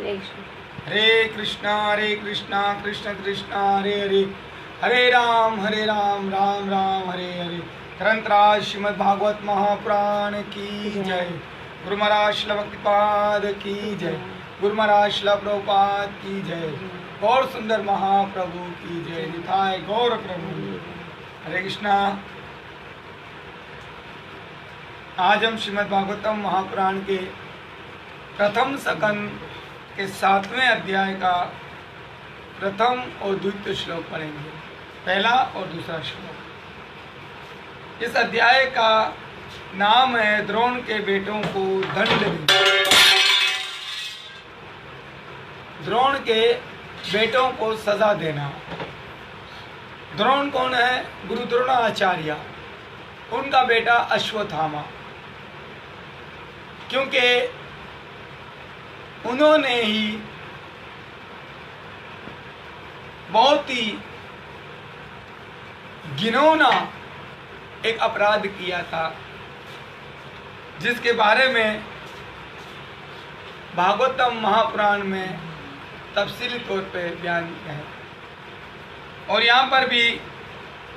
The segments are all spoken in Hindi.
हरे कृष्णा कृष्ण कृष्ण हरे हरे, हरे राम राम हरे हरे। ग्रंथराज श्रीमद् भागवत महापुराण की जय। गुरु महाराज श्रील भक्तिपाद की जय। गुरु महाराज श्रील प्रभुपाद की जय। गौर सुंदर महाप्रभु की जय। निताय गौर प्रभु। हरे कृष्णा। आज हम श्रीमद् भागवतम महापुराण के प्रथम सकंद के 7वें अध्याय का प्रथम और द्वितीय श्लोक पढ़ेंगे। पहला और दूसरा श्लोक। इस अध्याय का नाम है द्रोण के बेटों को दंड देना। द्रोण के बेटों को सजा देना। द्रोण कौन है? गुरु द्रोणाचार्य, उनका बेटा अश्वत्थामा। क्योंकि उन्होंने ही बहुत ही घिनौना एक अपराध किया था, जिसके बारे में भागवतम महापुराण में तफसीली तौर पे बयान है। और यहाँ पर भी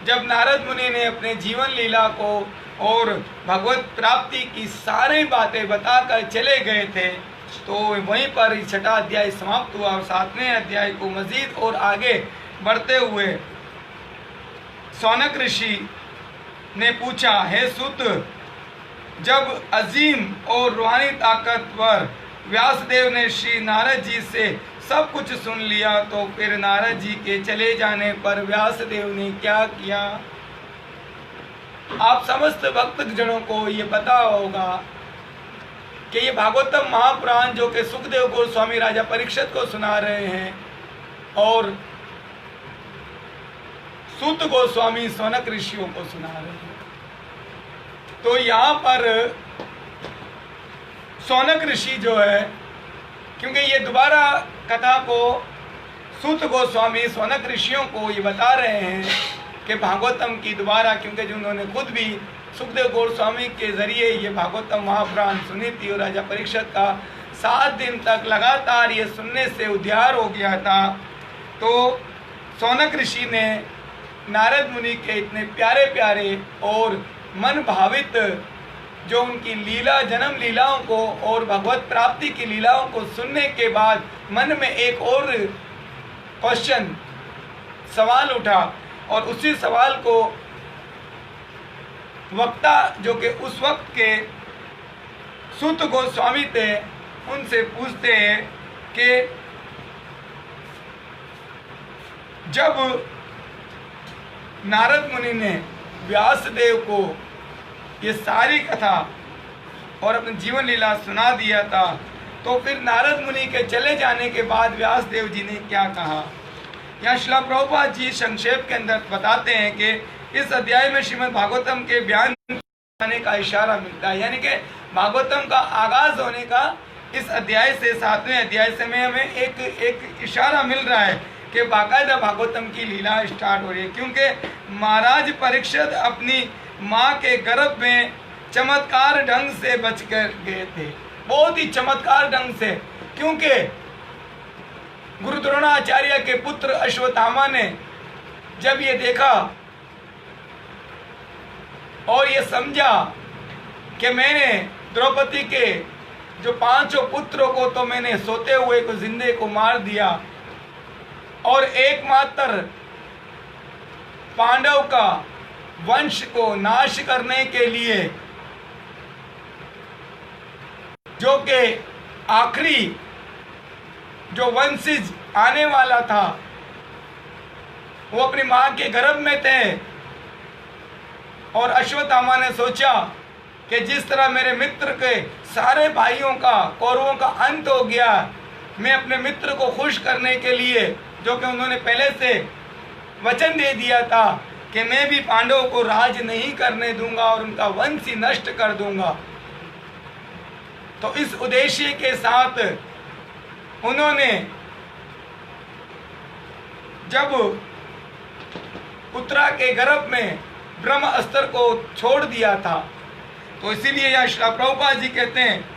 जब नारद मुनि ने अपने जीवन लीला को और भगवत प्राप्ति की सारी बातें बताकर चले गए थे, तो वहीं पर छठा अध्याय समाप्त हुआ। और 7वें अध्याय को मजीद और आगे बढ़ते हुए सौनक ऋषि ने पूछा, हे सुत, जब अजीम और रूहानी ताकतवर व्यासदेव ने श्री नारद जी से सब कुछ सुन लिया, तो फिर नारद जी के चले जाने पर व्यासदेव ने क्या किया? आप समस्त भक्त जनों को ये पता होगा कि ये भागवतम महापुराण जो कि सुखदेव गोस्वामी राजा परीक्षित को सुना रहे हैं और सूत गोस्वामी सौनक ऋषियों को सुना रहे हैं। तो यहाँ पर सौनक ऋषि जो है, क्योंकि ये दोबारा कथा को सूत गोस्वामी सौनक ऋषियों को ये बता रहे हैं कि भागवतम की दोबारा, क्योंकि जो उन्होंने खुद भी सुखदेव गोस्वामी के जरिए ये भागवतम महापुराण सुनी थी और राजा परीक्षित का 7 दिन तक लगातार ये सुनने से उद्धार हो गया था। तो सौनक ऋषि ने नारद मुनि के इतने प्यारे प्यारे और मन भावित जो उनकी लीला, जन्म लीलाओं को और भगवत प्राप्ति की लीलाओं को सुनने के बाद मन में एक और क्वेश्चन, सवाल उठा। और उसी सवाल को वक्ता जो कि उस वक्त के सूत गोस्वामी थे, उनसे पूछते हैं कि जब नारद मुनि ने व्यासदेव को ये सारी कथा और अपनी जीवन लीला सुना दिया था, तो फिर नारद मुनि के चले जाने के बाद व्यासदेव जी ने क्या कहा? यहाँ श्रील प्रभुपाद जी संक्षेप के अंदर बताते हैं कि इस अध्याय में श्रीमद् भागवतम के बयान करने का इशारा मिलता है, यानी कि भागवतम का आगाज होने का इस अध्याय से, 7वें अध्याय से में हमें एक इशारा मिल रहा है कि बाकायदा भागवतम की लीला स्टार्ट हो रही है। क्योंकि महाराज परीक्षित अपनी माँ के गर्भ में चमत्कार ढंग से बच कर गए थे, बहुत ही चमत्कार ढंग से। क्योंकि गुरु द्रोणाचार्य के पुत्र अश्वत्थामा ने जब ये देखा और ये समझा कि मैंने द्रौपदी के जो 5 पुत्रों को तो मैंने सोते हुए को जिंदे को मार दिया, और एकमात्र पांडव का वंश को नाश करने के लिए जो कि आखिरी जो वंशज आने वाला था वो अपनी मां के गर्भ में थे। और अश्वत्थामा ने सोचा कि जिस तरह मेरे मित्र के सारे भाइयों का, कौरवों का अंत हो गया, मैं अपने मित्र को खुश करने के लिए, जो कि उन्होंने पहले से वचन दे दिया था कि मैं भी पांडवों को राज नहीं करने दूंगा और उनका वंश ही नष्ट कर दूंगा, तो इस उद्देश्य के साथ उन्होंने जब उत्तरा के गर्भ में ब्रह्म अस्त्र को छोड़ दिया था, तो इसीलिए यहाँ श्रील प्रभुपाद जी कहते हैं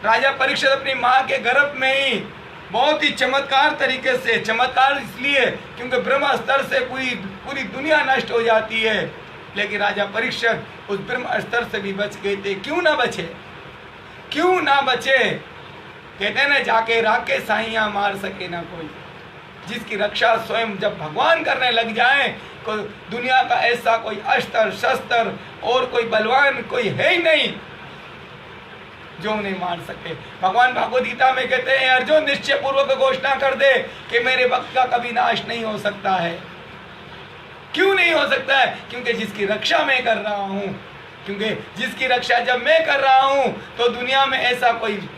राजा परीक्षित अपनी माँ के गर्भ में ही बहुत ही चमत्कार तरीके से, चमत्कार इसलिए क्योंकि ब्रह्म स्तर से पूरी दुनिया नष्ट हो जाती है, लेकिन राजा परीक्षित उस ब्रह्म स्तर से भी बच गए थे। क्यों ना बचे, क्यों ना बचे? कहते हैं ना, जाके राके साइयां मार सके ना कोई। जिसकी रक्षा स्वयं जब भगवान करने लग जाए, कोई दुनिया का ऐसा कोई अस्त्र शस्त्र और कोई बलवान कोई है ही नहीं जो उन्हें मार सके। भगवान भगवद गीता में कहते हैं, अर्जुन निश्चय पूर्वक घोषणा कर दे कि मेरे भक्त का कभी नाश नहीं हो सकता है। क्यों नहीं हो सकता है? क्योंकि जिसकी रक्षा मैं कर रहा हूं, क्योंकि जिसकी रक्षा जब मैं कर रहा हूं तो दुनिया में ऐसा कोई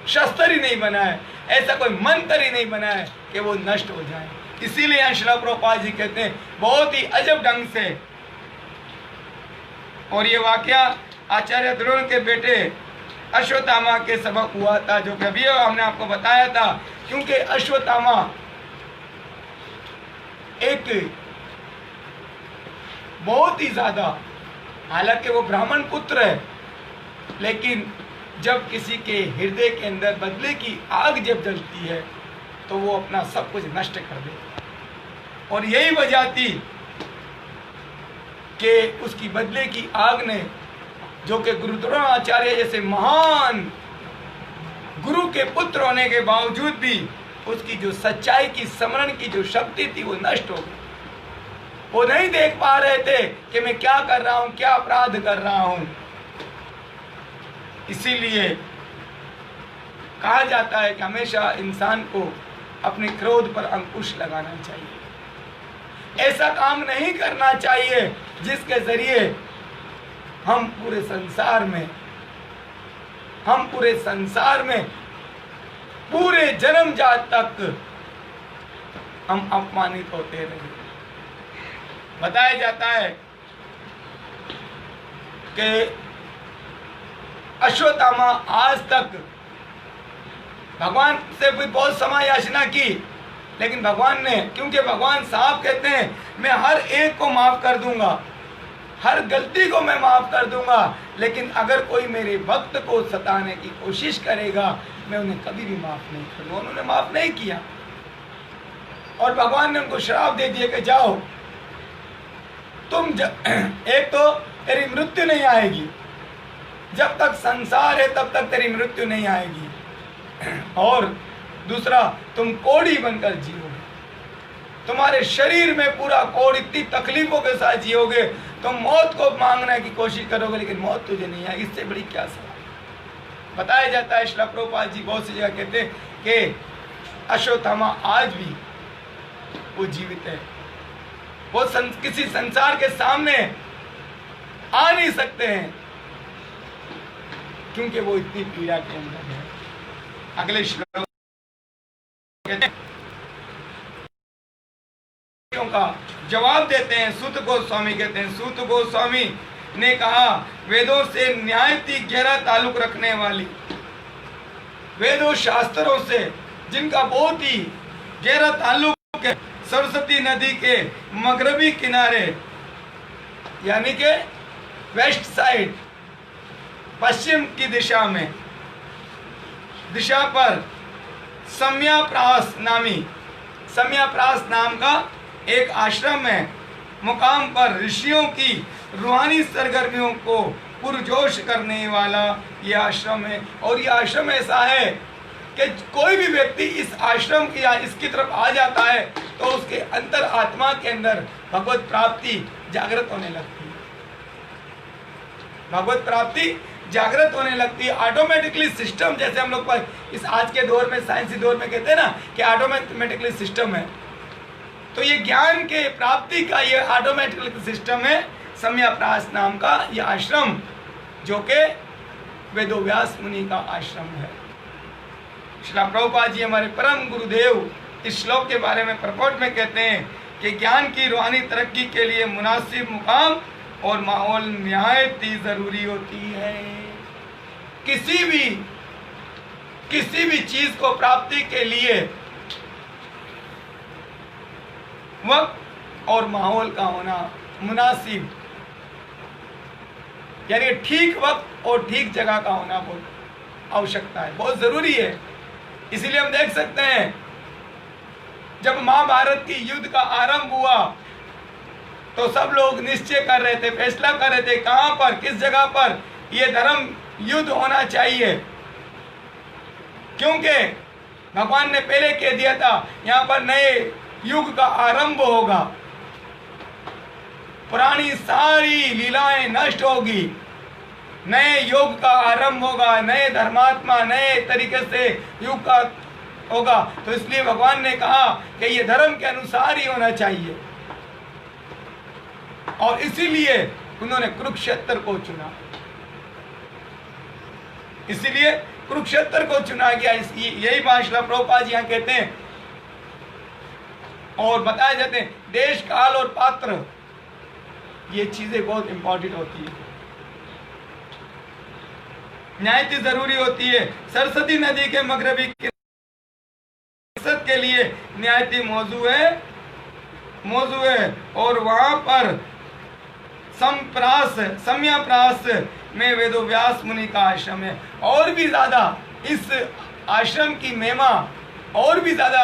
शस्त्र ही नहीं बना है, ऐसा कोई मंत्र ही नहीं बना है कि वो नष्ट हो जाए। इसीलिए श्रील प्रभुपाद जी कहते हैं बहुत ही अजब ढंग से, और ये वाकया आचार्य द्रोण के बेटे अश्वत्थामा के सबक हुआ था, जो कि अभी हमने आपको बताया था। क्योंकि अश्वत्थामा एक बहुत ही ज्यादा, हालांकि वो ब्राह्मण पुत्र है, लेकिन जब किसी के हृदय के अंदर बदले की आग जब जलती है तो वो अपना सब कुछ नष्ट कर देता। और यही वजह थी कि उसकी बदले की आग ने, जो कि गुरु द्रोणाचार्य जैसे महान गुरु के पुत्र होने के बावजूद भी उसकी जो सच्चाई की स्मरण की जो शक्ति थी वो नष्ट हो गई। वो नहीं देख पा रहे थे कि मैं क्या कर रहा हूं, क्या अपराध कर रहा हूं। इसीलिए कहा जाता है कि हमेशा इंसान को अपने क्रोध पर अंकुश लगाना चाहिए। ऐसा काम नहीं करना चाहिए जिसके जरिए हम पूरे संसार में पूरे जन्म जात तक हम अपमानित होते रहे। बताया जाता है कि अश्वत्थामा आज तक भगवान से भी बहुत समय याचना की, लेकिन भगवान ने, क्योंकि भगवान साहब कहते हैं मैं हर एक को माफ कर दूंगा, हर गलती को मैं माफ कर दूंगा, लेकिन अगर कोई मेरे भक्त को सताने की कोशिश करेगा मैं उन्हें कभी भी माफ नहीं करूंगा। उन्होंने माफ नहीं किया और भगवान ने उनको श्राप दे दिया कि जाओ तुम एक तो तेरी मृत्यु नहीं आएगी, जब तक संसार है तब तक तेरी मृत्यु नहीं आएगी, और दूसरा तुम कोढ़ी बनकर जियोगे, तुम्हारे शरीर में पूरा कोढ़, इतनी तकलीफों के साथ जियोगे, तुम मौत को मांगने की कोशिश करोगे लेकिन मौत तुझे नहीं आएगी। इससे बड़ी क्या सवाल। बताया जाता है, श्रील प्रभुपाद जी बहुत सी जगह कहते हैं कि अश्वत्थामा आज भी वो जीवित है, वो किसी संसार के सामने आ नहीं सकते हैं क्योंकि वो इतनी पीड़ा के अंदर है। अगले श्लोक कहते हैं का जवाब देते हैं सूत गोस्वामी। कहते हैं सूत गोस्वामी ने कहा, वेदों से न्यायती गहरा ताल्लुक रखने वाली, वेदों शास्त्रों से जिनका बहुत ही गहरा ताल्लुक है, सरस्वती नदी के मगरबी किनारे यानी कि वेस्ट साइड, पश्चिम की दिशा पर सम्याप्रास नाम का एक आश्रम है। मुकाम पर ऋषियों की रूहानी सरगर्मियों को पुरजोश करने वाला ये आश्रम है। और ये आश्रम ऐसा है कि कोई भी व्यक्ति इस आश्रम की या इसकी तरफ आ जाता है तो उसके अंतर आत्मा के अंदर भगवत प्राप्ति जागृत होने लगती है, भगवत प्राप्ति जागृत होने लगती है ऑटोमेटिकली। सिस्टम जैसे हम लोग इस आज के दौर में, साइंसी दौर में कहते हैं ना कि ऑटोमेटिकली सिस्टम है, तो ये ज्ञान के प्राप्ति का ये ऑटोमेटिकली सिस्टम है सम्याप्रास नाम का ये आश्रम, जो कि वेदव्यास मुनि का आश्रम है। श्रील प्रभुपाद जी हमारे परम गुरुदेव इस श्लोक के बारे में प्रकट में कहते हैं कि ज्ञान की रूहानी तरक्की के लिए मुनासिब मुकाम और माहौल निहायत ही जरूरी होती है। किसी भी चीज को प्राप्ति के लिए वक्त और माहौल का होना मुनासिब, यानी ठीक वक्त और ठीक जगह का होना बहुत आवश्यकता है, बहुत जरूरी है। इसीलिए हम देख सकते हैं जब महाभारत की युद्ध का आरंभ हुआ तो सब लोग निश्चय कर रहे थे, फैसला कर रहे थे कहां पर, किस जगह पर यह धर्म युद्ध होना चाहिए, क्योंकि भगवान ने पहले कह दिया था यहां पर नए युग का आरंभ होगा, पुरानी सारी लीलाएं नष्ट होगी, नए युग का आरंभ होगा, नए धर्मात्मा नए तरीके से युग का होगा। तो इसलिए भगवान ने कहा कि ये धर्म के अनुसार ही होना चाहिए और इसीलिए उन्होंने कुरुक्षेत्र को चुना, इसीलिए कुरुक्षेत्र को चुना गया। यही बात श्रील प्रभुपाद जी यहाँ कहते हैं और बताए जाते हैं, देश काल और पात्र ये चीजें बहुत इंपॉर्टेंट होती है, न्यायती जरूरी होती है। सरस्वती नदी के मगरबी के लिए न्यायती मौजू है और वहां पर सम्याप्रास में वेदव्यास मुनि का आश्रम है। और भी ज्यादा इस आश्रम की महिमा और भी ज्यादा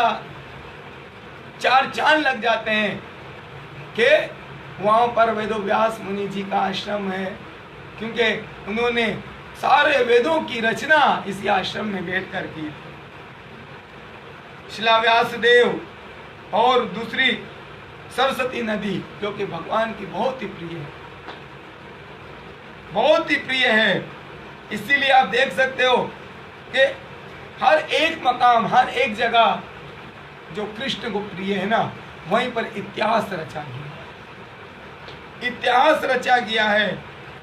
चार चांद लग जाते हैं कि वहां पर वेदव्यास मुनि जी का आश्रम है, क्योंकि उन्होंने सारे वेदों की रचना इसी आश्रम में बैठकर की। शिला व्यासदेव और दूसरी सरस्वती नदी जो कि भगवान की बहुत ही प्रिय है, बहुत ही प्रिय है। इसीलिए आप देख सकते हो कि हर एक मकाम, हर एक जगह जो कृष्ण को प्रिय है ना, वहीं पर इतिहास रचा गया, इतिहास रचा गया है।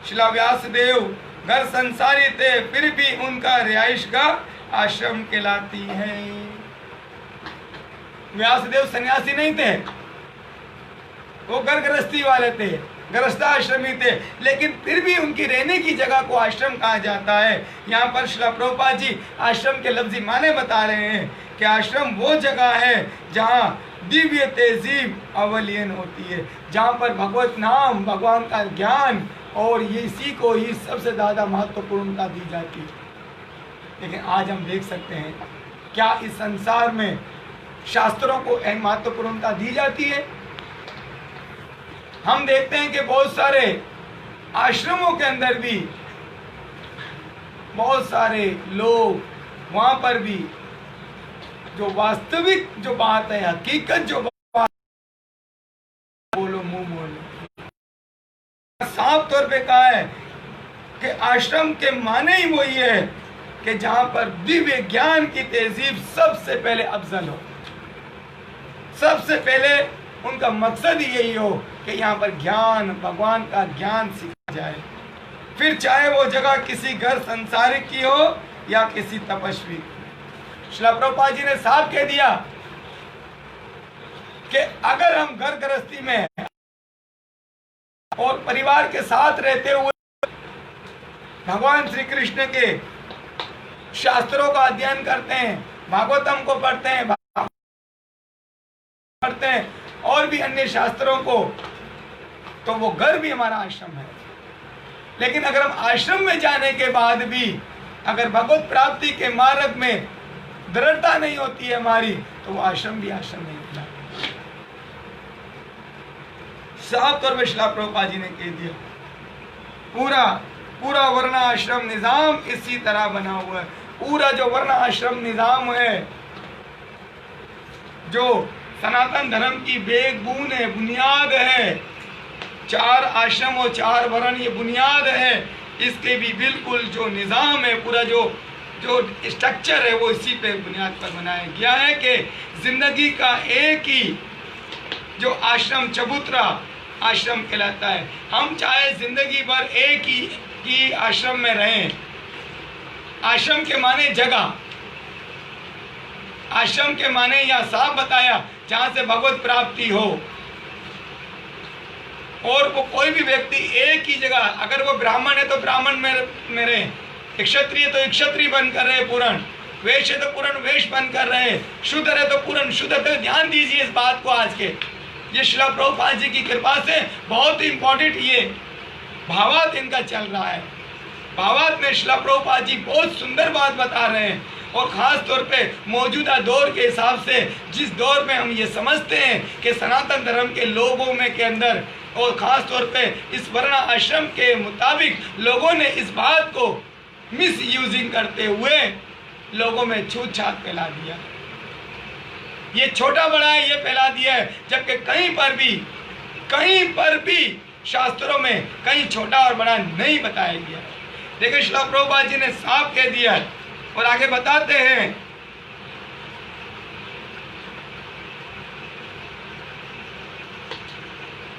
शिला व्यासदेव घर संसारी थे, फिर भी उनका रिहाइश का आश्रम कहलाती है। व्यासदेव सन्यासी नहीं थे, वो घर गृहस्थी वाले थे, गृहस्थाश्रमी थे, लेकिन फिर भी उनकी रहने की जगह को आश्रम कहा जाता है। यहाँ पर श्रील प्रभुपाद जी आश्रम के लफ्जी माने बता रहे हैं कि आश्रम वो जगह है जहाँ दिव्य तहजीब अवलियन होती है, जहाँ पर भगवत नाम, भगवान का ज्ञान और ये इसी को ही सबसे ज़्यादा महत्वपूर्णता दी जाती है। लेकिन आज हम देख सकते हैं क्या इस संसार में शास्त्रों को महत्वपूर्णता दी जाती है। हम देखते हैं कि बहुत सारे आश्रमों के अंदर भी बहुत सारे लोग वहां पर भी जो वास्तविक जो बात है, हकीकत जो बात, बोलो मुंह बोलो, साफ तौर पे कहा है कि आश्रम के माने ही वही है कि जहां पर दिव्य ज्ञान की तहजीब सबसे पहले अफजल हो, सबसे पहले उनका मकसद ही यही हो कि यहाँ पर ज्ञान, भगवान का ज्ञान सीखा जाए। फिर चाहे वो जगह किसी घर संसारिक की हो या किसी तपस्वी। श्रील प्रभुपाद जी ने साफ कह दिया कि अगर हम घर गृहस्थी में और परिवार के साथ रहते हुए भगवान श्री कृष्ण के शास्त्रों का अध्ययन करते हैं, भागवतम को पढ़ते हैं और भी अन्य शास्त्रों को, तो वो घर भी हमारा आश्रम है। लेकिन अगर हम आश्रम में जाने के बाद भी अगर भगवत प्राप्ति के मार्ग में दृढ़ता नहीं होती है हमारी, तो वो आश्रम भी आश्रम नहीं होता। साफ तौर पर श्रील प्रभुपाद जी ने कह दिया, पूरा वर्ण आश्रम निजाम इसी तरह बना हुआ है। पूरा जो वर्ण आश्रम निजाम है, जो सनातन धर्म की बेगबून है, बुनियाद है, 4 आश्रम और 4 वर्ण ये बुनियाद है। इसके भी बिल्कुल जो निज़ाम है, पूरा जो स्ट्रक्चर है, वो इसी पे बुनियाद पर बनाया गया है कि जिंदगी का एक ही जो आश्रम चबूतरा आश्रम कहलाता है। हम चाहे जिंदगी भर एक ही आश्रम में रहें। आश्रम के माने जगह, आश्रम के माने या साफ बताया जहां से भगवत प्राप्ति हो। और वो कोई भी व्यक्ति एक ही जगह, अगर वो ब्राह्मण है तो ब्राह्मण में रहे, क्षत्रिय तो क्षत्रिय बन कर रहे पूर्ण, वैश्य तो पूर्ण वैश्य बन कर रहे, शूद्र है तो पूर्ण शूद्र। तो ध्यान दीजिए इस बात को, आज के ये श्रील प्रभुपाद जी की कृपा से बहुत ही इंपॉर्टेंट ये भावार्थ इनका चल रहा है। भावार्थ में श्रील प्रभुपाद जी बहुत सुंदर बात बता रहे हैं। और ख़ास तौर पे मौजूदा दौर के हिसाब से जिस दौर में हम ये समझते हैं कि सनातन धर्म के लोगों में के अंदर और ख़ास तौर पे इस वर्ण आश्रम के मुताबिक लोगों ने इस बात को मिस यूजिंग करते हुए लोगों में छूत छात फैला दिया। ये छोटा बड़ा है ये फैला दिया है, जबकि कहीं पर भी शास्त्रों में कहीं छोटा और बड़ा नहीं बताया गया। देखिए श्रील प्रभुपाद जी ने साफ कह दिया और आगे बताते हैं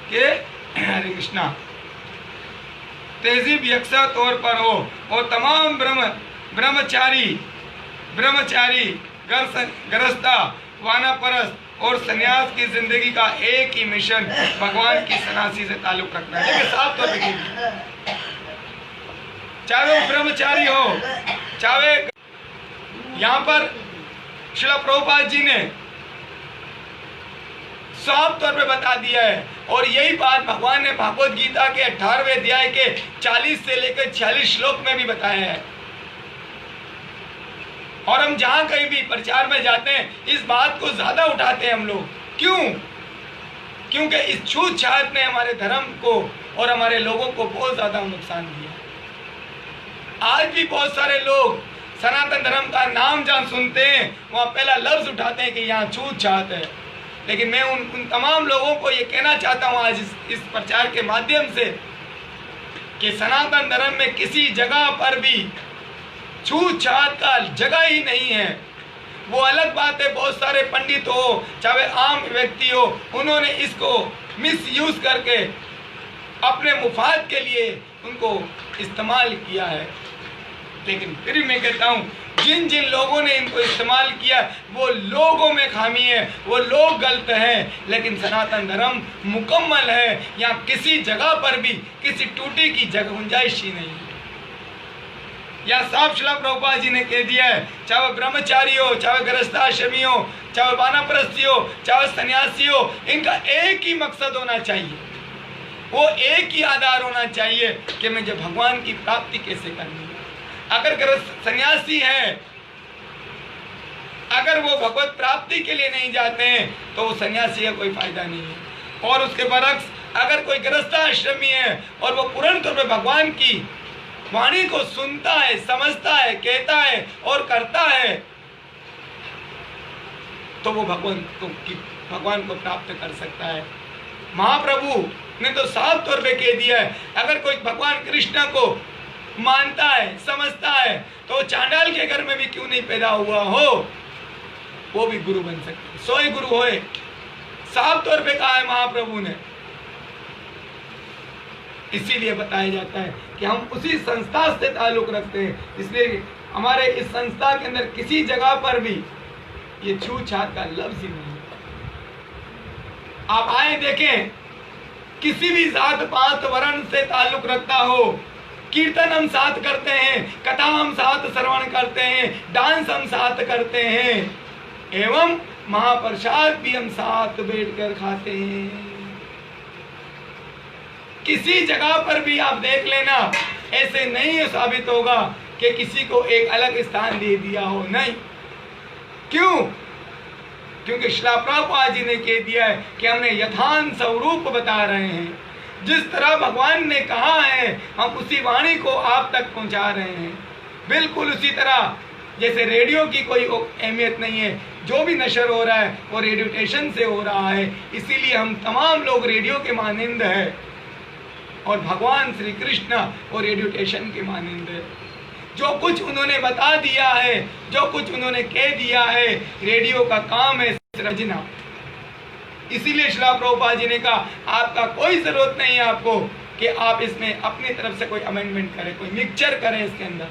कि हरे कृष्णा तेजीब यकसा तौर पर हो और तमाम ब्रह्मचारी गृहस्था वानप्रस्थ और सन्यास की जिंदगी का एक ही मिशन भगवान की सन्यासी से ताल्लुक रखना है। देखिए साफ तौर पे चाहे वो ब्रह्मचारी हो, चाहे यहाँ पर श्रील प्रभुपाद जी ने साफ तौर पे बता दिया है और यही बात भगवान ने भागवत गीता के 18वें अध्याय के 40 से लेकर 46 श्लोक में भी बताया है। और हम जहां कहीं भी प्रचार में जाते हैं इस बात को ज्यादा उठाते हैं हम लोग। क्यों? क्योंकि इस छूत छात ने हमारे धर्म को और हमारे लोगों को बहुत ज्यादा नुकसान दिया। आज भी बहुत सारे लोग सनातन धर्म का नाम जहां सुनते हैं वहां पहला लफ्ज उठाते हैं कि यहाँ छूत छात है। लेकिन मैं उन तमाम लोगों को ये कहना चाहता हूँ आज इस प्रचार के माध्यम से कि सनातन धर्म में किसी जगह पर भी छूत छात का जगह ही नहीं है। वो अलग बात है, बहुत सारे पंडित हो चाहे आम व्यक्ति हो, उन्होंने इसको मिस यूज करके अपने मुफाद के लिए उनको इस्तेमाल किया है। लेकिन फिर मैं कहता हूँ जिन जिन लोगों ने इनको इस्तेमाल किया वो लोगों में खामी है, वो लोग गलत हैं। लेकिन सनातन धर्म मुकम्मल है, यहाँ किसी जगह पर भी किसी टूटी की जगह गुंजाइश ही नहीं है। या साफ श्रील प्रभुपाद जी ने कह दिया है, चाहे ब्रह्मचारी हो, चाहे गृहस्थाश्रमी हो, चाहे वानप्रस्थी हो, चाहे सन्यासी हो, इनका एक ही मकसद होना चाहिए, वो एक ही आधार होना चाहिए कि मुझे भगवान की प्राप्ति कैसे करनी है। अगर सन्यासी है, अगर वो भगवत प्राप्ति के लिए नहीं जाते हैं तो वो सन्यासी का कोई फायदा नहीं है। और उसके बरक्स अगर कोई गृहस्थाश्रमी है और वो पूर्ण तौर पर भगवान की वाणी को सुनता है, समझता है, कहता है और करता है तो वो भगवान को प्राप्त कर सकता है। महाप्रभु ने तो साफ तौर पे कह दिया है, अगर कोई भगवान कृष्ण को मानता है, समझता है तो चांडाल के घर में भी क्यों नहीं पैदा हुआ हो वो भी गुरु बन सकते हैं, सोई गुरु होए। साफ तौर पे कहा है महाप्रभु ने। इसीलिए बताया जाता है कि हम उसी संस्था से ताल्लुक रखते हैं, इसलिए हमारे इस संस्था के अंदर किसी जगह पर भी ये छूत छात का लफ्ज ही नहीं। आप आए देखें, किसी भी जात पात वर्ण से ताल्लुक रखता हो, कीर्तन हम साथ करते हैं, कथा हम साथ श्रवण करते हैं, डांस हम साथ करते हैं, एवं महाप्रसाद भी हम साथ बैठकर खाते हैं। किसी जगह पर भी आप देख लेना, ऐसे नहीं साबित होगा कि किसी को एक अलग स्थान दे दिया हो, नहीं। क्यों? क्योंकि श्रील प्रभुपाद जी ने कह दिया है कि हमने यथार्थ स्वरूप बता रहे हैं। जिस तरह भगवान ने कहा है हम उसी वाणी को आप तक पहुंचा रहे हैं। बिल्कुल उसी तरह जैसे रेडियो की कोई अहमियत नहीं है, जो भी नशर हो रहा है वो रेडियो स्टेशन से हो रहा है, इसीलिए हम तमाम लोग रेडियो के मानिंद है और भगवान श्री कृष्ण और रेडियो स्टेशन के मानिंद है। जो कुछ उन्होंने बता दिया है, जो कुछ उन्होंने कह दिया है, रेडियो का काम है समझना। इसीलिए श्रील प्रभुपाद जी ने कहा आपका कोई जरूरत नहीं है आपको कि आप इसमें अपनी तरफ से कोई अमेंडमेंट करें, कोई मिक्सचर करें इसके अंदर।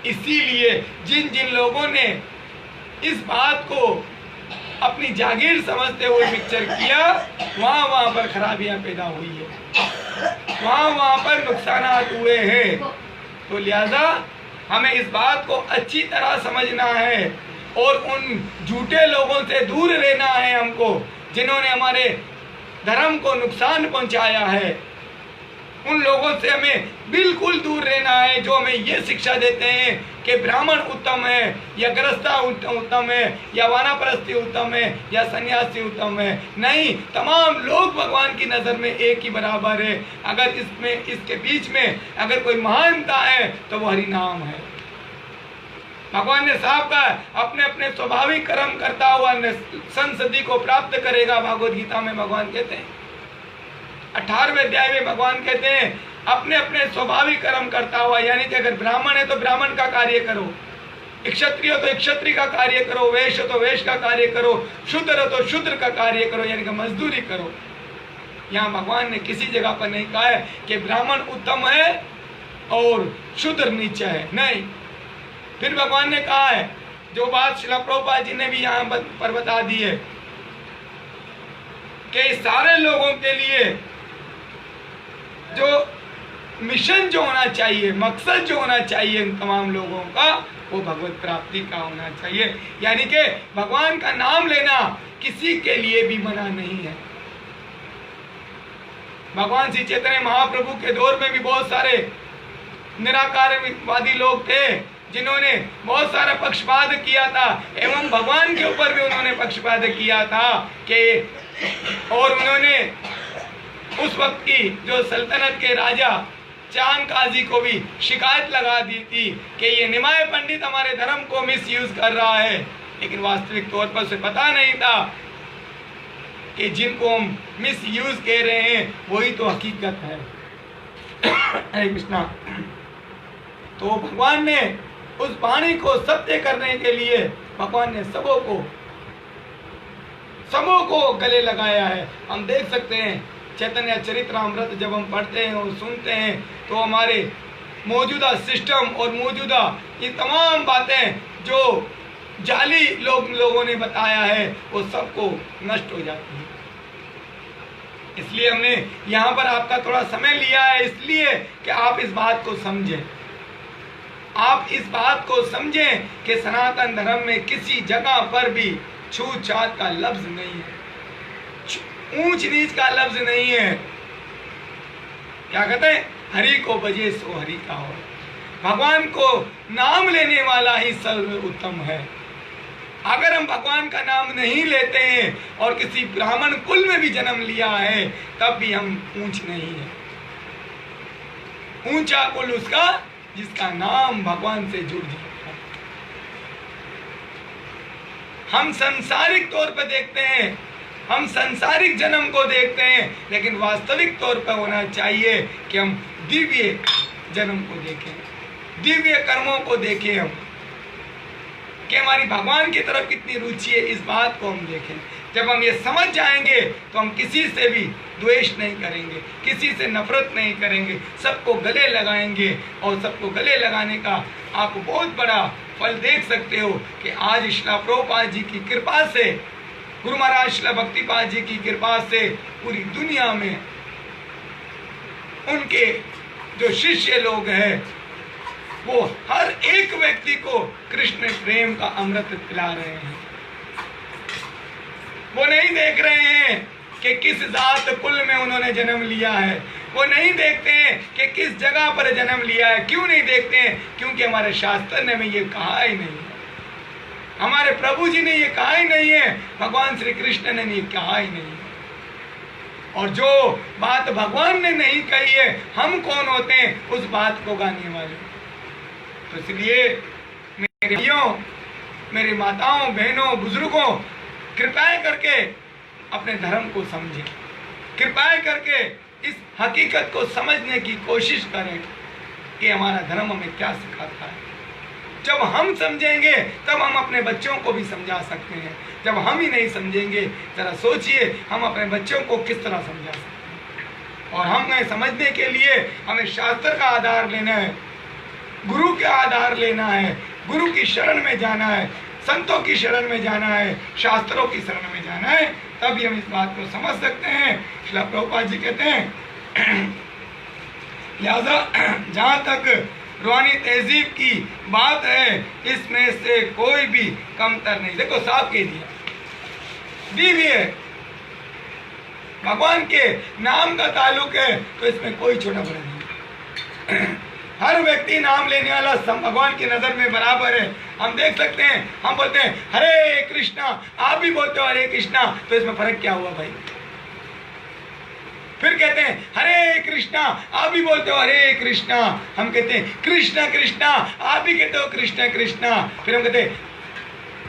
इसीलिए जिन जिन लोगों ने इस बात को अपनी जागीर समझते हुए मिक्सचर किया, वहां पर खराबियां पैदा हुई है, वहां पर नुकसान हुए हैं। तो लिहाजा हमें इस बात को अच्छी तरह समझना है और उन झूठे लोगों से दूर रहना है हमको, जिन्होंने हमारे धर्म को नुकसान पहुंचाया है। उन लोगों से हमें बिल्कुल दूर रहना है जो हमें ये शिक्षा देते हैं कि ब्राह्मण उत्तम है या गृहस्था उत्तम है या वानाप्रस्थी उत्तम है या सन्यासी उत्तम है। नहीं, तमाम लोग भगवान की नज़र में एक ही बराबर है। अगर इसके बीच में अगर कोई महानता है तो वो हरि नाम है। भगवान ने साफ कहा, अपने अपने स्वाभाविक कर्म करता हुआ संसदी को प्राप्त करेगा। भागवत गीता में भगवान कहते हैं, 18वें अध्याय में भगवान कहते हैं अपने अपने स्वाभाविक कर्म करता हुआ, यानी कि अगर ब्राह्मण है तो ब्राह्मण का कार्य करो, क्षत्रिय हो तो क्षत्रिय का कार्य करो, वैश्य तो वैश्य का कार्य करो, शूद्र हो तो शूद्र का कार्य करो, यानी कि मजदूरी करो। यहाँ भगवान ने किसी जगह पर नहीं कहा है कि ब्राह्मण उत्तम है और शूद्र नीचा है, नहीं। फिर भगवान ने कहा है, जो बात श्रील प्रभुपाद जी ने भी यहाँ पर बता दी है कि सारे लोगों के लिए जो मिशन जो होना चाहिए, मकसद जो होना चाहिए उन तमाम लोगों का, वो भगवत प्राप्ति का होना चाहिए। यानी कि भगवान का नाम लेना किसी के लिए भी मना नहीं है। भगवान श्री चैतन्य महाप्रभु के दौर में भी बहुत सारे निराकारवादी लोग थे जिन्होंने बहुत सारा पक्षपात किया था, एवं भगवान के ऊपर भी उन्होंने पक्षपात किया था कि, और उन्होंने उस वक्त की जो सल्तनत के राजा चांद काजी को भी शिकायत लगा दी थी कि ये निमाय पंडित हमारे धर्म को मिसयूज कर रहा है। लेकिन वास्तविक तौर पर उसे पता नहीं था कि जिनको हम मिसयूज कह रहे हैं वही तो हकीकत है। हरे कृष्णा। तो भगवान ने उस वाणी को सत्य करने के लिए भगवान ने सबों को गले लगाया है। हम देख सकते हैं चैतन्य चरित्रामृत जब हम पढ़ते हैं और सुनते हैं तो हमारे मौजूदा सिस्टम और मौजूदा ये तमाम बातें जो जाली लोगों ने बताया है वो सबको नष्ट हो जाती है। इसलिए हमने यहाँ पर आपका थोड़ा समय लिया है, इसलिए कि आप इस बात को समझें। आप इस बात को समझें कि सनातन धर्म में किसी जगह पर भी छूत-छात का लफ्ज नहीं है, ऊंच नीच का लफ्ज नहीं है। क्या कहते हैं, हरि को बजे सो हरि का हो। भगवान को नाम लेने वाला ही सर्व उत्तम है। अगर हम भगवान का नाम नहीं लेते हैं और किसी ब्राह्मण कुल में भी जन्म लिया है तब भी हम ऊंच नहीं है। ऊंचा कुल उसका जिसका नाम भगवान से जुड़ जाता है। हम सांसारिक तौर पर देखते हैं, हम सांसारिक जन्म को देखते हैं, लेकिन वास्तविक तौर पर होना चाहिए कि हम दिव्य जन्म को देखें, दिव्य कर्मों को देखें, हम कि हमारी भगवान की तरफ कितनी रुचि है, इस बात को हम देखें। जब हम ये समझ जाएंगे तो हम किसी से भी द्वेष नहीं करेंगे, किसी से नफरत नहीं करेंगे, सबको गले लगाएंगे। और सबको गले लगाने का आप बहुत बड़ा फल देख सकते हो कि आज श्रील प्रभुपाद जी की कृपा से, गुरु महाराज श्रील भक्तिपाद जी की कृपा से पूरी दुनिया में उनके जो शिष्य लोग हैं वो हर एक व्यक्ति को कृष्ण प्रेम का अमृत पिला रहे हैं। वो नहीं देख रहे हैं कि किस जात कुल में उन्होंने जन्म लिया है, वो नहीं देखते हैं कि किस जगह पर जन्म लिया है। क्यों नहीं देखते हैं? क्योंकि हमारे शास्त्र ने में ये कहा ही नहीं है, हमारे प्रभु जी ने ये कहा ही नहीं है, भगवान श्री कृष्ण ने ये कहा ही नहीं है। और जो बात भगवान ने नहीं कही है, हम कौन होते हैं उस बात को गाने वाले? तो इसलिए मेरे भाइयों, मेरी माताओं, बहनों, बुजुर्गों, कृपया करके अपने धर्म को समझें, कृपया करके इस हकीकत को समझने की कोशिश करें कि हमारा धर्म हमें क्या सिखाता है। जब हम समझेंगे तब हम अपने बच्चों को भी समझा सकते हैं। जब हम ही नहीं समझेंगे, जरा सोचिए हम अपने बच्चों को किस तरह समझा सकते हैं। और हमें समझने के लिए हमें शास्त्र का आधार लेना है, गुरु का आधार लेना है, गुरु की शरण में जाना है, संतों की शरण में जाना है, शास्त्रों की शरण में जाना है, तभी हम इस बात को समझ सकते हैं। श्रील प्रभुपाद जी कहते हैं लिहाजा जहाँ तक रूहानी तहजीब की बात है इसमें से कोई भी कमतर नहीं। देखो साफ कह दिया, दिव्य भगवान के नाम का ताल्लुक है तो इसमें कोई छोटा बड़ा नहीं। हर व्यक्ति नाम लेने वाला भगवान की नजर में बराबर है। हम देख सकते हैं, हम बोलते हैं हरे कृष्णा, आप भी बोलते हो हरे कृष्णा, तो इसमें फर्क क्या हुआ भाई? फिर कहते हैं हरे कृष्णा, आप भी बोलते हो हरे कृष्णा। हम कहते हैं कृष्णा कृष्णा, आप भी कहते हो कृष्णा कृष्णा। फिर हम कहते हैं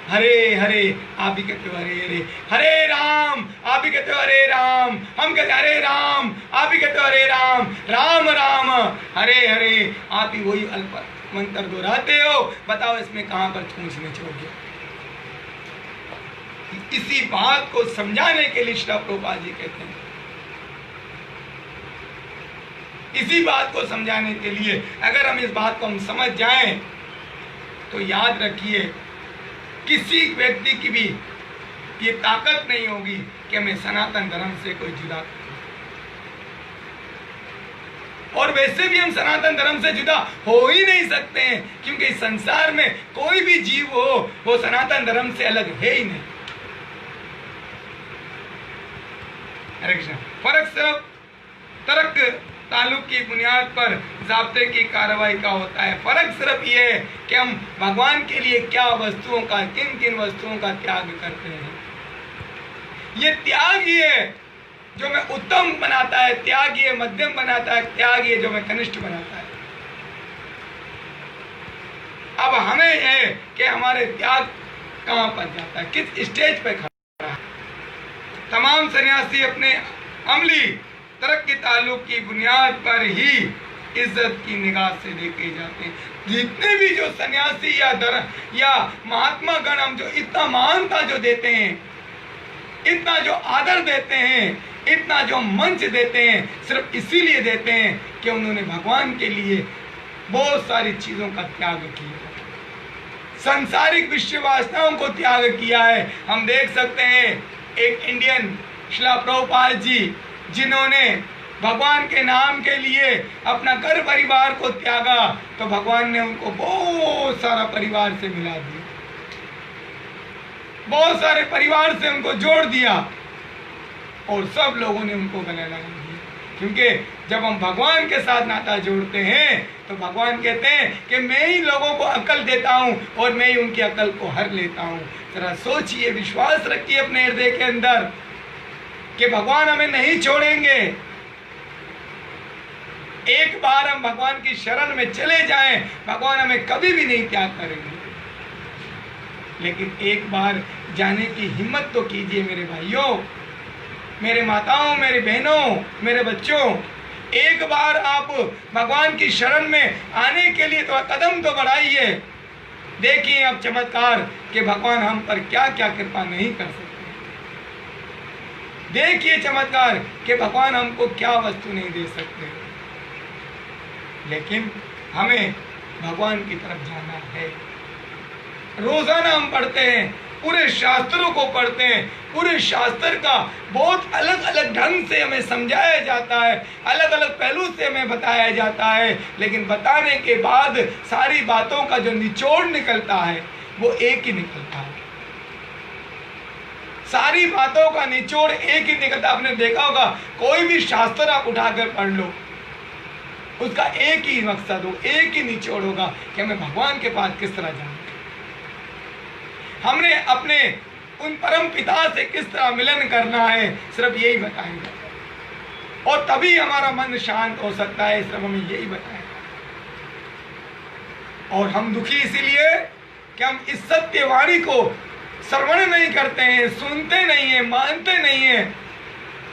हरे हरे, आप भी कहते हो हरे हरे। हरे राम, आप भी कहते हो हरे राम। हम कहते हैं हरे राम, आप भी कहते हो हरे राम। राम राम, हरे हरे, आप भी वही अल्प मंत्र दोहराते हो। बताओ इसमें कहां पर पूछ निचोड़ गया? इसी बात को समझाने के लिए श्री प्रभुपाद जी कहते हैं, इसी बात को समझाने के लिए अगर हम इस बात को हम समझ जाएं तो याद रखिए किसी व्यक्ति की भी ये ताकत नहीं होगी कि हमें सनातन धर्म से कोई जुदा करे। और वैसे भी हम सनातन धर्म से जुदा हो ही नहीं सकते हैं, क्योंकि इस संसार में कोई भी जीव हो वो सनातन धर्म से अलग है ही नहीं। हरे कृष्ण। फर्क सिर्फ तर्क ताल्लुक की बुनियाद पर ज़ाब्ते की कार्रवाई का होता है। फर्क सिर्फ ये है कि हम भगवान के लिए क्या वस्तुओं का, किन किन वस्तुओं का त्याग करते हैं। ये त्याग ही है जो मैं उत्तम बनाता है, त्याग ये मध्यम बनाता है, त्याग ये जो मैं कनिष्ठ बनाता है। अब हमें है कि हमारे त्याग कहां पर जाता है, किस स्टेज पे खड़ा है। तमाम सन्यासी अपने अमली तर्क के ताल्लुक की बुनियाद पर ही इज्जत की निगाह से देखे जाते हैं। जितने भी जो सन्यासी या महात्मा गण हम जो इतना महानता जो देते हैं, इतना जो आदर देते हैं, इतना जो मंच देते हैं, सिर्फ इसीलिए देते हैं कि उन्होंने भगवान के लिए बहुत सारी चीजों का त्याग किया, सांसारिक विषय वासनाओं को त्याग किया है। हम देख सकते हैं एक इंडियन श्रील प्रभुपाद जी जिन्होंने भगवान के नाम के लिए अपना घर परिवार को त्यागा, तो भगवान ने उनको बहुत सारा परिवार से मिला दिया, बहुत सारे परिवार से उनको जोड़ दिया और सब लोगों ने उनको गले लगा दिया। क्योंकि जब हम भगवान के साथ नाता जोड़ते हैं तो भगवान कहते हैं कि मैं ही लोगों को अकल देता हूं और मैं ही उनकी अकल को हर लेता हूं। जरा सोचिए, विश्वास रखिए अपने हृदय के अंदर कि भगवान हमें नहीं छोड़ेंगे। एक बार हम भगवान की शरण में चले जाएं, भगवान हमें कभी भी नहीं त्याग करेंगे। लेकिन एक बार जाने की हिम्मत तो कीजिए मेरे भाइयों, मेरे माताओं, मेरी बहनों, मेरे बच्चों। एक बार आप भगवान की शरण में आने के लिए तो कदम तो बढ़ाइए। देखिए अब चमत्कार कि भगवान हम पर क्या क्या कृपा नहीं कर सकते। देखिए चमत्कार कि भगवान हमको क्या वस्तु नहीं दे सकते, लेकिन हमें भगवान की तरफ जाना है। रोजाना हम पढ़ते हैं, पूरे शास्त्रों को पढ़ते हैं, पूरे शास्त्र का बहुत अलग अलग ढंग से हमें समझाया जाता है, अलग अलग पहलू से हमें बताया जाता है, लेकिन बताने के बाद सारी बातों का जो निचोड़ निकलता है वो एक ही निकलता है। सारी बातों का निचोड़ एक ही निकलता। आपने देखा होगा कोई भी शास्त्र आप उठाकर पढ़ लो, उसका एक ही मकसद हो, एक ही निचोड़ होगा कि हमें भगवान के पास किस तरह जाना, हमने अपने उन परम पिता से किस तरह मिलन करना है, सिर्फ यही बताएगा। और तभी हमारा मन शांत हो सकता है, सिर्फ हमें यही बताएगा। और हम दुखी इसीलिए कि हम इस सत्यवाणी को श्रवण नहीं करते हैं, सुनते नहीं हैं, मानते नहीं हैं,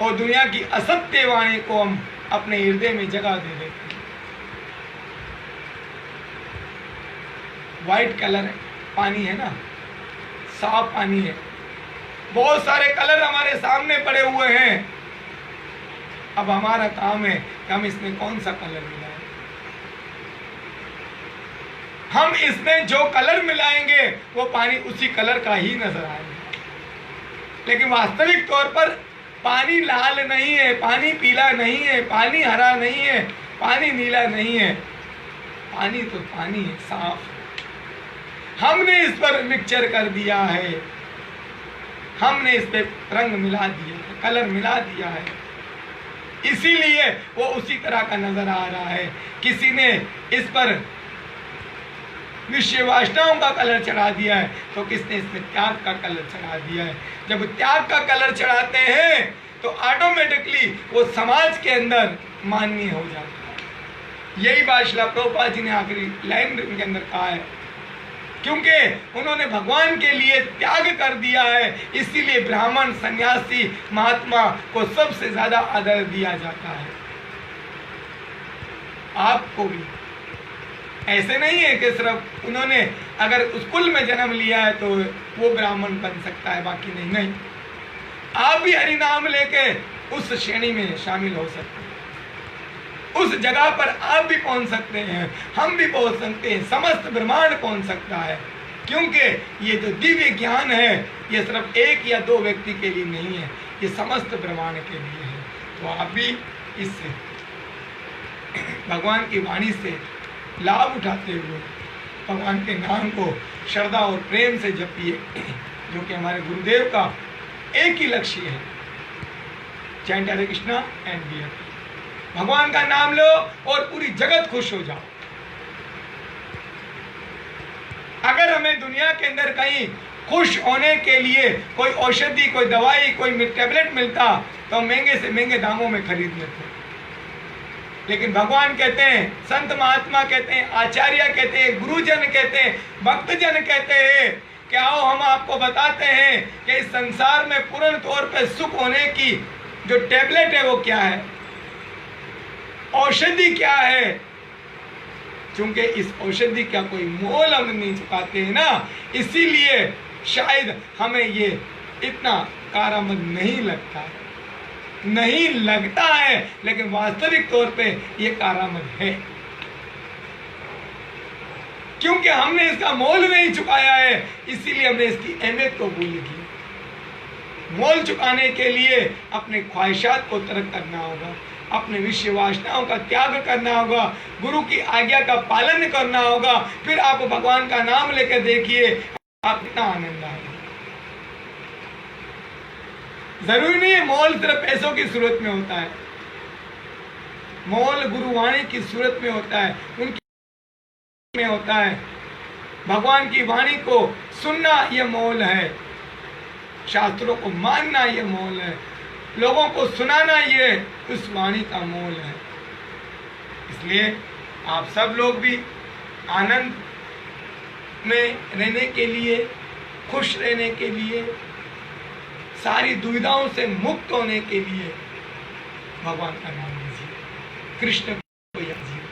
और दुनिया की असत्य वाणी को हम अपने हृदय में जगह दे देते हैं। व्हाइट कलर है, पानी है ना, साफ पानी है, बहुत सारे कलर हमारे सामने पड़े हुए हैं। अब हमारा काम है कि हम इसमें कौन सा कलर मिलाएं। हम इसमें जो कलर मिलाएंगे वो पानी उसी कलर का ही नजर आएगा, लेकिन वास्तविक तौर पर पानी लाल नहीं है, पानी पीला नहीं है, पानी हरा नहीं है, पानी नीला नहीं है, पानी तो पानी है, साफ। हमने इस पर मिक्सचर कर दिया है, हमने इस पे रंग मिला दिया है, कलर मिला दिया है, इसीलिए वो उसी तरह का नजर आ रहा है। किसी ने इस पर विषय वासनाओं का कलर चढ़ा दिया है, तो किसने इस पे त्याग का कलर चढ़ा दिया है। जब त्याग का कलर चढ़ाते हैं तो ऑटोमेटिकली वो समाज के अंदर माननीय हो जाता है। यही बात श्रील प्रभुपाद जी ने आखिरी लाइन के अंदर कहा है, क्योंकि उन्होंने भगवान के लिए त्याग कर दिया है, इसीलिए ब्राह्मण, सन्यासी, महात्मा को सबसे ज्यादा आदर दिया जाता है। आपको भी ऐसे नहीं है कि सिर्फ उन्होंने अगर उस कुल में जन्म लिया है तो वो ब्राह्मण बन सकता है, बाकी नहीं। नहीं, आप भी हरि नाम लेके उस श्रेणी में शामिल हो सकते हैं, उस जगह पर आप भी पहुंच सकते हैं, हम भी पहुंच सकते हैं, समस्त ब्रह्मांड पहुंच सकता है। क्योंकि ये जो दिव्य ज्ञान है ये सिर्फ एक या दो व्यक्ति के लिए नहीं है, ये समस्त ब्रह्मांड के लिए है। तो आप भी इससे भगवान की वाणी से लाभ उठाते हुए भगवान के नाम को श्रद्धा और प्रेम से जपिए, जो कि हमारे गुरुदेव का एक ही लक्ष्य है, chant Hare Krishna and be happy. भगवान का नाम लो और पूरी जगत खुश हो जाओ। अगर हमें दुनिया के अंदर कहीं खुश होने के लिए कोई औषधि, कोई दवाई, कोई टैबलेट मिलता तो महंगे से महंगे दामों में खरीद लेते, लेकिन भगवान कहते हैं, संत महात्मा कहते हैं, आचार्य कहते हैं, गुरुजन कहते हैं, भक्तजन कहते हैं कि आओ हम आपको बताते हैं कि इस संसार में पूर्ण तौर पर सुख होने की जो टैबलेट है वो क्या है, औषधि क्या है। क्योंकि इस औषधि का कोई मोल हम नहीं चुकाते हैं ना, इसीलिए शायद हमें ये इतना कारामद नहीं लगता है, नहीं लगता है, लेकिन वास्तविक तौर पे ये कारामद है, क्योंकि हमने इसका मोल नहीं चुकाया है, इसीलिए हमने इसकी अहमियत को भूल गई। मोल चुकाने के लिए अपने ख्वाहिशात को तर्क करना होगा, अपने विषय वासनाओं का त्याग करना होगा, गुरु की आज्ञा का पालन करना होगा, फिर आप भगवान का नाम लेकर देखिए आप कितना आनंद आएगा। जरूरी नहीं है मोल सिर्फ पैसों की सूरत में होता है, मोल गुरुवाणी की सूरत में होता है, उनकी में होता है। भगवान की वाणी को सुनना यह मोल है, शास्त्रों को मानना यह मोल है, लोगों को सुनाना ये उस वाणी का मोल है। इसलिए आप सब लोग भी आनंद में रहने के लिए, खुश रहने के लिए, सारी दुविधाओं से मुक्त होने के लिए भगवान का नाम लीजिए, कृष्ण को याद कीजिए।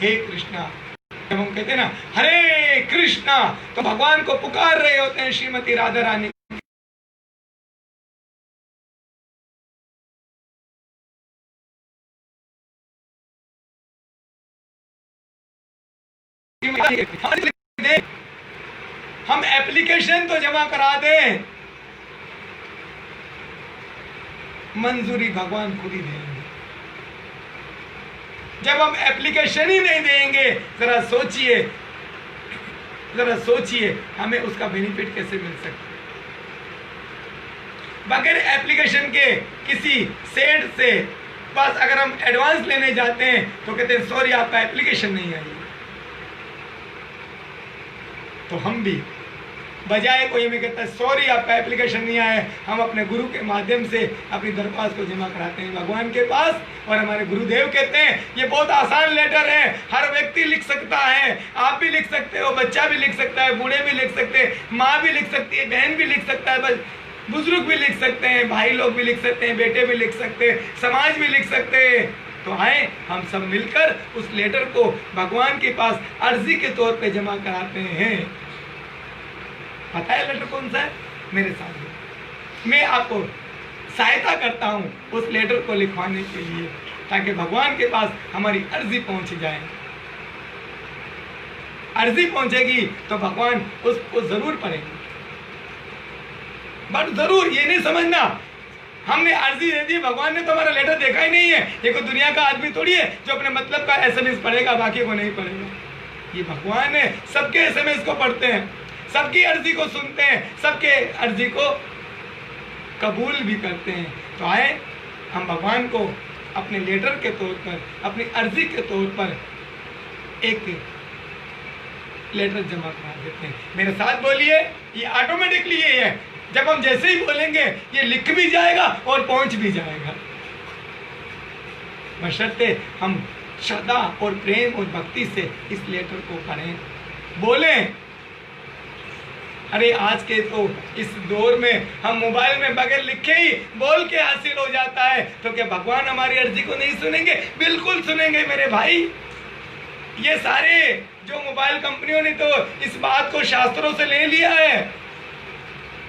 हे कृष्णा, जब हम कहते हैं ना हरे कृष्णा, तो भगवान को पुकार रहे होते हैं श्रीमती राधा रानी। हम एप्लीकेशन तो जमा करा दें, मंजूरी भगवान खुद ही देंगे। जब हम एप्लीकेशन ही नहीं देंगे, जरा सोचिए हमें उसका बेनिफिट कैसे मिल सकता है। बगैर एप्लीकेशन के किसी सेठ से बस अगर हम एडवांस लेने जाते हैं तो कहते हैं सॉरी आपका एप्लीकेशन नहीं आई। तो हम भी बजाय कोई हमें कहता है सॉरी आपका एप्लीकेशन नहीं आया है, हम अपने गुरु के माध्यम से अपनी दरख्वास्त को जमा कराते हैं भगवान के पास। और हमारे गुरुदेव कहते हैं ये बहुत आसान लेटर है, हर व्यक्ति लिख सकता है, आप भी लिख सकते हो, बच्चा भी लिख सकता है, बूढ़े भी लिख सकते हैं, माँ भी लिख सकती है, बहन भी लिख सकता है, बस बुजुर्ग भी लिख सकते हैं, भाई लोग भी लिख सकते हैं, बेटे भी लिख सकते हैं, समाज भी लिख सकते हैं। तो आए हम सब मिलकर उस लेटर को भगवान के पास अर्जी के तौर पे जमा कराते हैं। पता है लेटर कौन सा है? मेरे साथ मैं आपको सहायता करता हूँ उस लेटर को लिखवाने के लिए, ताकि भगवान के पास हमारी अर्जी पहुँच जाए। अर्जी पहुँचेगी तो भगवान उसको जरूर पढ़ेंगे। बट जरूर ये नहीं समझना हमने अर्जी दे दी, भगवान ने तो हमारा लेटर देखा ही नहीं है। ये कोई दुनिया का आदमी थोड़ी है जो अपने मतलब का SMS पढ़ेगा, बाकी को नहीं पढ़ेगा। ये भगवान है, सबके SMS को पढ़ते हैं, सबकी अर्जी को सुनते हैं, सबके अर्जी को कबूल भी करते हैं। तो आए हम भगवान को अपने लेटर के तौर पर, अपनी अर्जी के तौर पर एक लेटर जमा करा देते हैं। मेरे साथ बोलिए, ये ऑटोमेटिकली ये है, जब हम जैसे ही बोलेंगे ये लिख भी जाएगा और पहुंच भी जाएगा, बशर्ते हम श्रद्धा और प्रेम और भक्ति से इस लेटर को पढ़ें, बोलें। अरे आज के तो इस दौर में हम मोबाइल में बगैर लिखे ही बोल के हासिल हो जाता है, तो क्या भगवान हमारी अर्जी को नहीं सुनेंगे? बिल्कुल सुनेंगे मेरे भाई। ये सारे जो मोबाइल कंपनियों ने तो इस बात को शास्त्रों से ले लिया है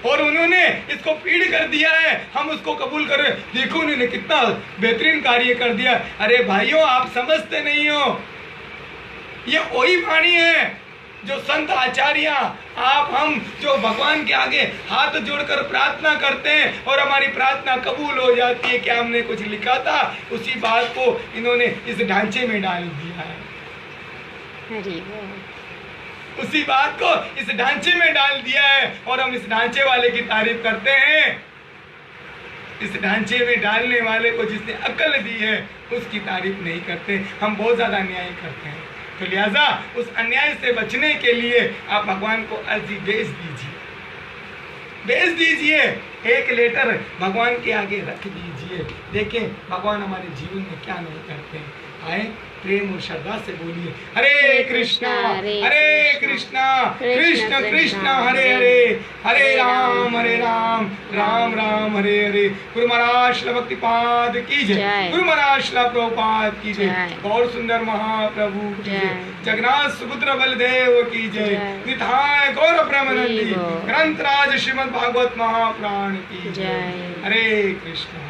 और उन्होंने इसको फीड कर दिया है, हम उसको कबूल कर रहे हैं। देखो उन्होंने कितना बेहतरीन कार्य कर दिया। अरे भाइयों, आप समझते नहीं हो, ये वही वाणी है जो संत आचार्य, आप हम जो भगवान के आगे हाथ जोड़कर प्रार्थना करते हैं और हमारी प्रार्थना कबूल हो जाती है। क्या हमने कुछ लिखा था? उसी बात को इन्होंने इस ढांचे में डाल दिया है, उसी बात को इस ढांचे में डाल दिया है और हम इस ढांचे वाले की तारीफ करते हैं। इस ढांचे में डालने वाले को जिसने अक्ल दी है उसकी तारीफ नहीं करते, हम बहुत ज्यादा अन्याय करते हैं। तो लिहाजा उस अन्याय से बचने के लिए आप भगवान को अर्जी भेज दीजिए, एक लेटर भगवान के आगे रख दीजिए। देखें भगवान हमारे जीवन में क्या नहीं करते हैं। आए प्रेम और श्रद्धा से बोलिए, हरे कृष्णा कृष्ण कृष्ण हरे हरे, हरे राम राम राम हरे हरे। गुरु महाराज श्रील भक्तिपाद की जय, गुरु महाराज श्रील प्रभुपाद की जय, गौर सुंदर महाप्रभु की जय, जगन्नाथ सुपुत्र बलदेव की जय, निताय गौर प्रेमानंदी ग्रंथराज श्रीमद् भागवत महापुराण की जय। हरे कृष्ण।